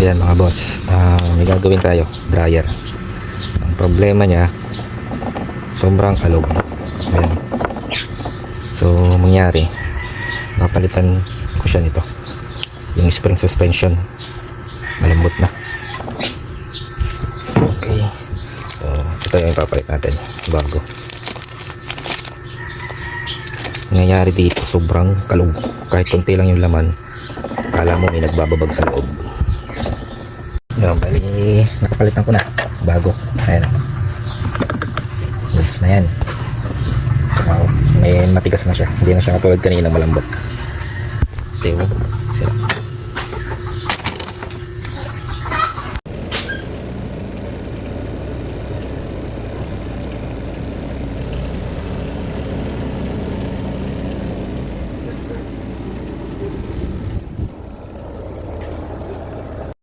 Ayan mga boss, may gagawin tayo, dryer. Ang problema niya, sobrang alog. Ayan. So mangyari, papalitan ko siya nito, yung spring suspension, malambot na. Okay, so ito yung papalit natin bago. Nangyayari dito, sobrang kalog, kahit konti lang yung laman, kala mo may nagbababag sa loob. Yung bali, nakapalitan ko na bago. Ayan, goods na yan. Saka may matigas na siya, hindi na siya katulad kanina malambot. Diba? Sila.